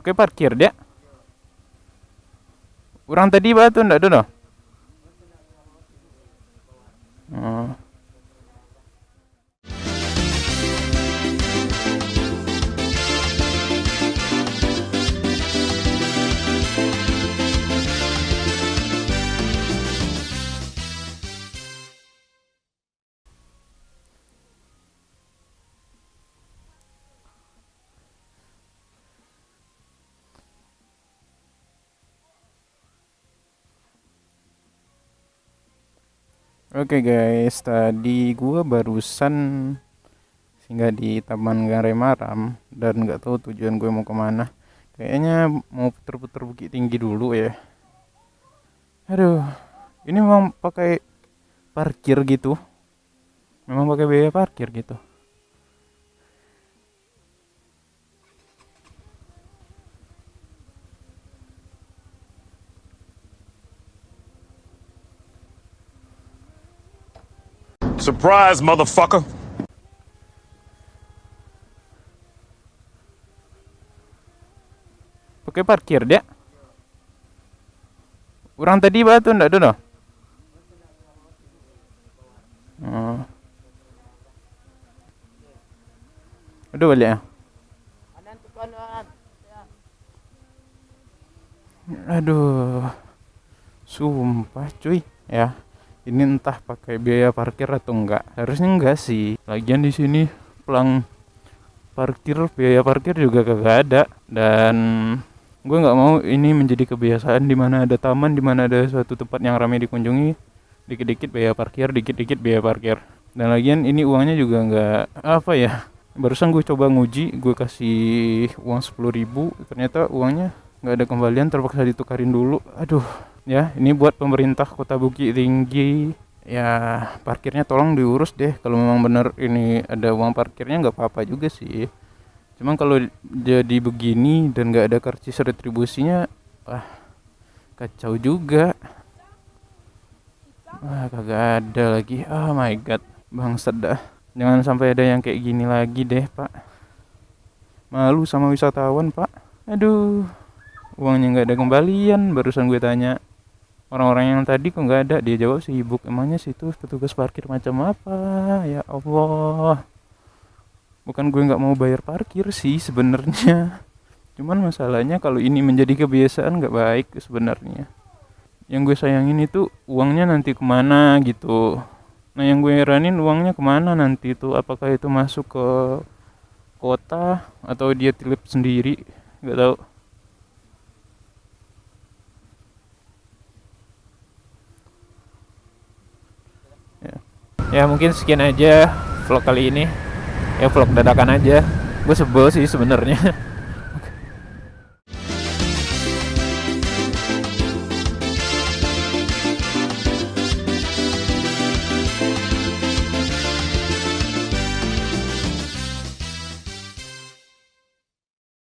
Pakai parkir dia. Orang tadi batu ndak ada noh. Oh. Oke guys, tadi gua barusan singgah di Taman Gare Maram dan nggak tahu tujuan gue mau kemana. Kayaknya mau puter-puter Bukit Tinggi dulu ya. Aduh, ini memang pakai parkir gitu. Memang pakai biaya parkir gitu. Surprise, motherfucker. Pakai parkir dia. Orang tadi batu ndak ada noh. Oh. Udah balik ya. Aduh, sumpah cuy ya. Ini entah pakai biaya parkir atau enggak. Harusnya enggak sih. Lagian di sini pelang parkir, biaya parkir juga kagak ada. Dan gue nggak mau ini menjadi kebiasaan di mana ada taman, di mana ada suatu tempat yang ramai dikunjungi, dikit-dikit biaya parkir, dikit-dikit biaya parkir. Dan lagian ini uangnya juga nggak apa ya. Barusan gue coba nguji, gue kasih uang 10.000, ternyata uangnya nggak ada kembalian, terpaksa ditukarin dulu. Aduh, ya ini buat pemerintah Kota Bukit Tinggi, ya parkirnya tolong diurus deh. Kalau memang bener ini ada uang parkirnya nggak apa-apa juga sih. Cuman kalau jadi begini dan nggak ada karcis retribusinya, wah kacau juga. Wah kagak ada lagi. Oh my god, bangsat dah. Jangan sampai ada yang kayak gini lagi deh pak. Malu sama wisatawan pak. Aduh, uangnya nggak ada kembalian. Barusan gue tanya orang-orang yang tadi kok nggak ada, dia jawab sibuk. Emangnya situ petugas parkir macam apa? Ya Allah. Bukan gue nggak mau bayar parkir sih sebenarnya. Cuman masalahnya kalau ini menjadi kebiasaan nggak baik sebenarnya. Yang gue sayangin itu uangnya nanti kemana gitu. Nah yang gue heranin uangnya kemana nanti itu. Apakah itu masuk ke kota atau dia tilip sendiri, nggak tahu. Ya mungkin sekian aja vlog kali ini. Ya vlog dadakan aja. Gue sebel sih sebenarnya.